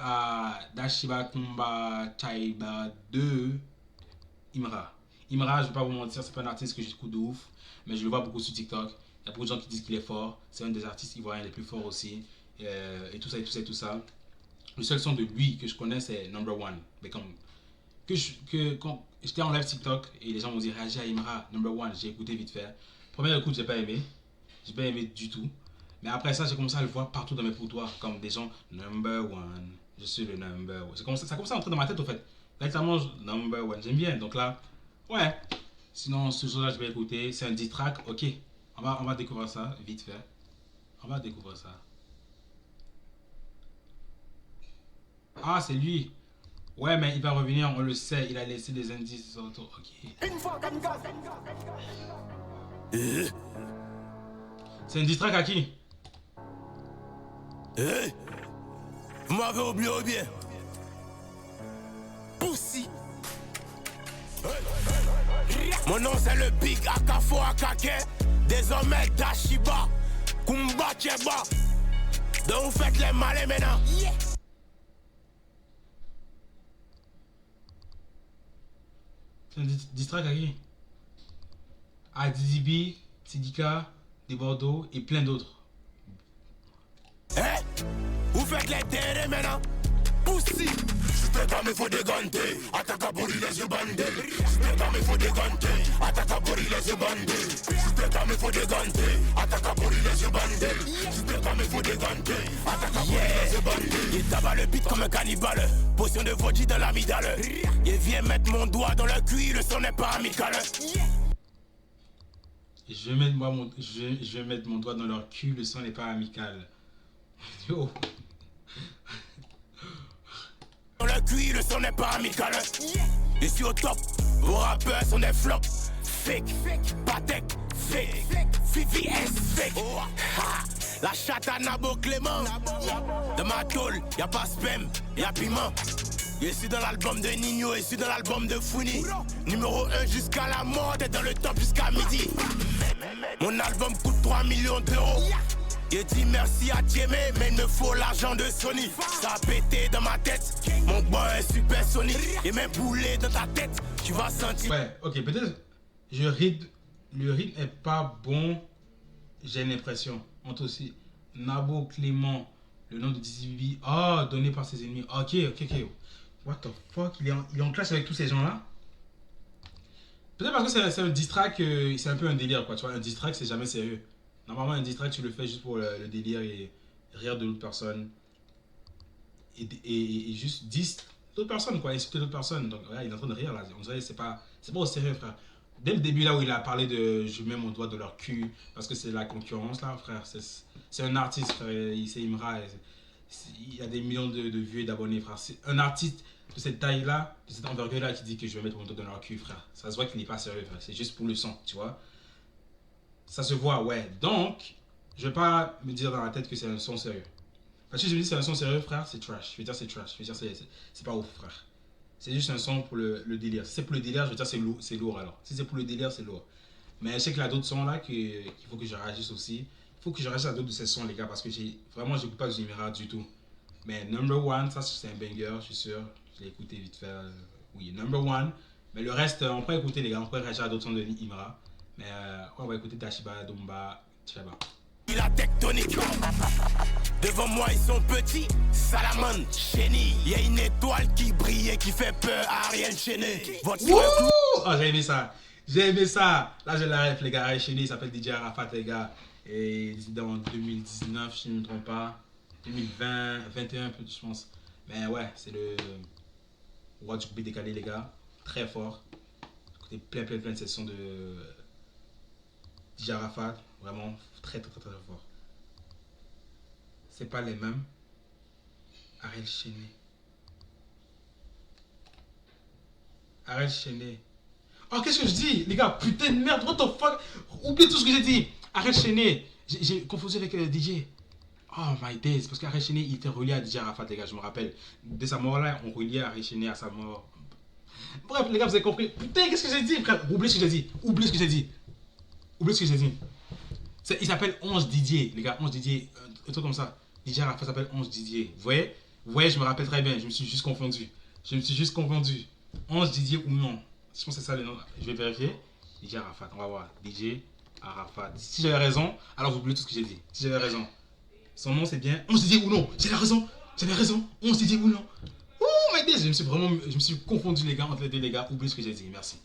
À Dashiba Kumba Taiba de Imra. Imra, je vais pas vous mentir, c'est pas un artiste que j'écoute de ouf, mais je le vois beaucoup sur TikTok. Il y a beaucoup de gens qui disent qu'il est fort. C'est un des artistes ivoiriens les plus forts aussi. Et tout ça, et tout ça, et tout ça. Le seul son de lui que je connais, c'est Number One. Mais comme quand j'étais en live TikTok et les gens m'ont dit réagis à Imra, Number One, j'ai écouté vite fait. Première écoute, j'ai pas aimé. J'ai pas aimé du tout. Mais après ça, j'ai commencé à le voir partout dans mes poutoirs, comme des gens Number One. Je suis le number one. Ça commence à entrer dans ma tête au fait. Directement, number one. J'aime bien. Donc là, ouais. Sinon, ce jour-là, je vais écouter. C'est un 10 track. Ok. On va découvrir ça vite fait. On va découvrir ça. Ah, c'est lui. Ouais, mais il va revenir, on le sait. Il a laissé des indices autour. Ok. C'est un 10 track à qui? Vous m'avez oublié ou bien? Pussy. Mon nom c'est le Big Akafo Akake. Désormais Dashiba Kumba Cheba. Donc vous faites les malins maintenant. C'est un 10 track à qui? À DDB, Tidika, des Bordeaux et plein d'autres. Vous faites les terrains maintenant. Pussy. J'étais dans mes faux dégantés. Attaque à bourrer les yeux bandés. J'étais dans mes faux dégantés. Attaque à bourrer les yeux bandés. J'étais dans mes faux dégantés. Attaque à bourrer les yeux bandés. J'étais dans mes faux dégantés. Attaque à bourrer les yeux bandés. Il tabac le beat comme un cannibale. Potion de vodka dans l'amygdale. Il vient mettre mon doigt dans le cul. Le son n'est pas amical. Je vais mettre mon doigt dans leur cul. Le son n'est pas amical. Yo. Dans le cul, le son n'est pas amical. Je suis au top, vos rappeurs sont des flops. Fake, Patek, fake, VVS, fake. La chatte à Nabo Clément. Dans ma tôle, y'a pas spam, y'a piment. Je suis dans l'album de Nino, je suis dans l'album de Founi. Numéro 1 jusqu'à la mort, et dans le top jusqu'à midi. Mon album coûte 3 millions d'euros. J'ai dit merci à Djemé, mais il me faut l'argent de Sony. Ça a pété dans ma tête, mon boy est super Sony. Et même boulé dans ta tête, tu vas sentir. Ouais, ok, peut-être le rythme est pas bon, j'ai l'impression. Entre aussi Nabo Clément, le nom de DCB, oh, donné par ses ennemis. Ok. What the fuck, il est en clash avec tous ces gens-là. Peut-être parce que c'est un diss track, c'est un peu un délire, quoi. Tu vois, un diss track, c'est jamais sérieux. Normalement, un diss track, tu le fais juste pour le délire et rire de l'autre personne. Et juste 10 d'autres personnes, quoi, insulter d'autres personnes. Donc, ouais, il est en train de rire, là. On dirait que c'est pas au sérieux, frère. Dès le début, là où il a parlé de je mets mon doigt dans leur cul, parce que c'est la concurrence, là, frère. C'est un artiste, frère. C'est Imra. Il y a des millions de vues et d'abonnés, frère. C'est un artiste de cette taille-là, de cette envergure-là, qui dit que je vais mettre mon doigt dans leur cul, frère. Ça se voit qu'il n'est pas sérieux, frère. C'est juste pour le son, tu vois. Ça se voit, ouais. Donc, je vais pas me dire dans la tête que c'est un son sérieux. Parce que si je me dis que c'est un son sérieux, frère, c'est trash. Je vais dire c'est trash. Je vais dire c'est pas ouf, frère. C'est juste un son pour le délire. Si c'est pour le délire, je vais dire c'est lourd alors. Si c'est pour le délire, c'est lourd. Mais je sais qu'il y a d'autres sons là qu'il faut que je réagisse aussi. Il faut que je réagisse à d'autres de ces sons, les gars, parce que vraiment, j'écoute pas de Imra du tout. Mais Number One, ça c'est un banger, je suis sûr. Je l'ai écouté vite fait. Oui, Number One. Mais le reste, on peut écouter, les gars. On peut réagir à d'autres sons de Imra. Mais on va écouter Dashiba Dumba Cheba. La tectonique. Devant moi ils sont petits, Salamon, Chéni. Il y a une étoile qui brille et qui fait peur à Ariel Chéné. Oh, j'ai aimé ça. J'ai aimé ça. Là, j'ai la ref, les gars. Ariel Chéné, il s'appelle DJ Arafat, les gars. Et dans 2019, si je ne me trompe pas. 2020, 21, je pense. Mais ouais, c'est le roi du coupé décalé, les gars. Très fort. Écoutez, plein de sessions de DJ Arafat. Vraiment très fort. C'est pas les mêmes. Ariel Chéné. Ariel Chéné. Oh, qu'est-ce que je dis, les gars? Putain de merde, what the fuck? Oublie tout ce que j'ai dit. Ariel Chéné. J'ai confondu avec DJ. Oh my days. Parce qu'Ariel Chéné, il était relié à DJ Arafat, les gars, je me rappelle. De sa mort là, on reliait Ariel Chéné à sa mort. Bref, les gars, vous avez compris. Putain, qu'est-ce que j'ai dit, frère? Oubliez ce que j'ai dit. Oubliez ce que j'ai dit. Il s'appelle 11 Didier, les gars, 11 Didier, un truc comme ça. DJ Arafat s'appelle 11 Didier. Vous voyez? Vous voyez, je me rappelle très bien, je me suis juste confondu. 11 Didier ou non. Je pense que c'est ça le nom. Je vais vérifier. DJ Arafat, on va voir. DJ Arafat. Si j'avais raison, alors vous oubliez tout ce que j'ai dit. Si j'avais raison. Son nom c'est bien 11 Didier ou non. J'avais raison. 11 Didier ou non. Oh my days, je me suis confondu les gars entre les deux les gars. Oubliez ce que j'ai dit, merci.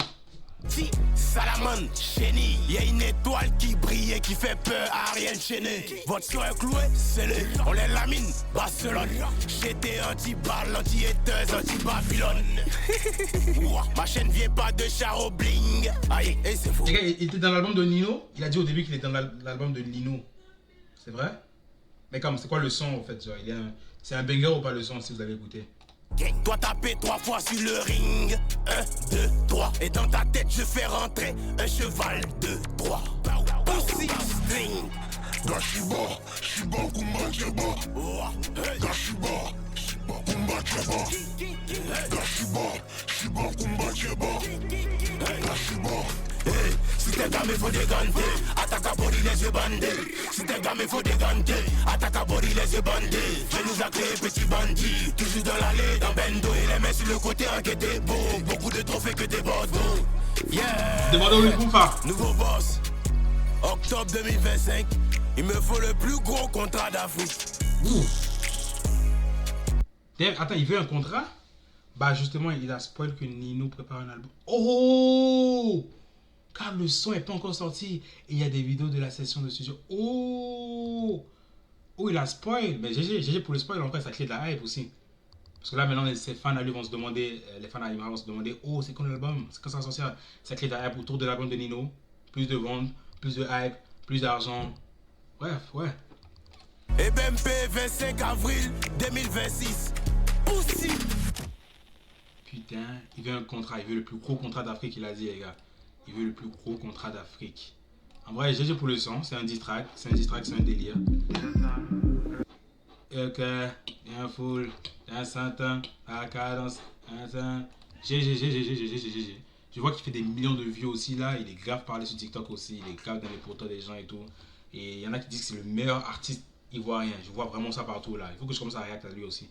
Si, Salamone, Chéni, y a une étoile qui brille et qui fait peur à Ariel Chéné. Votre sur est cloué, c'est le. On les lamine, Barcelone. J'étais anti-balle, anti-hateuse, anti-Babylone. Ma chaîne vient pas de Charo Bling. Aïe, et c'est faux. Les gars, il était dans l'album de Nino. Il a dit au début qu'il était dans l'album de Nino. C'est vrai? Mais comme, c'est quoi le son en fait? Genre, c'est un banger ou pas le son si vous avez écouté? Toi taper 3 fois sur le ring. 1, 2, 3. Et dans ta tête je fais rentrer un cheval de 3. Pussy string. Gashiba, Shiba, Kumba, Jeba. Gashiba, Shiba, Kumba, Jeba. Gashiba, Shiba, Kumba, Jeba. Gashiba. Hey, si t'es gamin faut déganter, attaque à body les yeux bandés. Si t'es gamin faut déganter, attaque à body les yeux bandés. Je nous a créé petit bandit, toujours dans l'allée, dans Bendo. Et les mains sur le côté enquêté beau, beaucoup de trophées que des Bordeaux. Yeah, Demandons le Koufa. nouveau boss, octobre 2025, il me faut le plus gros contrat d'Afrique. Attends, il veut un contrat? Bah justement, il a spoil que Nino prépare un album. Oh! Car le son n'est pas encore sorti. Et il y a des vidéos de la session de studio. Oh! Oh, il a spoil. Mais GG pour le spoil, en fait, ça crée de la hype aussi. Parce que là, maintenant, ses fans à lui vont se demander, les fans à Imra vont se demander, oh, c'est quand l'album? C'est quand ça va sortir? Ça crée de la hype autour de l'album de Nino. Plus de ventes, plus de hype, plus d'argent. Bref, ouais. Et BMP 25 avril 2026. Pussy. Putain, il veut un contrat, il veut le plus gros contrat d'Afrique, il a dit, les gars. Il veut le plus gros contrat d'Afrique. En vrai, GG pour le son, c'est un diss track, c'est un délire. Ok, un full, un certain, à la cadence, un certain. GG. Je vois qu'il fait des millions de vues aussi là, il est grave parlé sur TikTok aussi, il est grave dans les portails des gens et tout. Et il y en a qui disent que c'est le meilleur artiste ivoirien, je vois vraiment ça partout là. Il faut que je commence à réagir à lui aussi.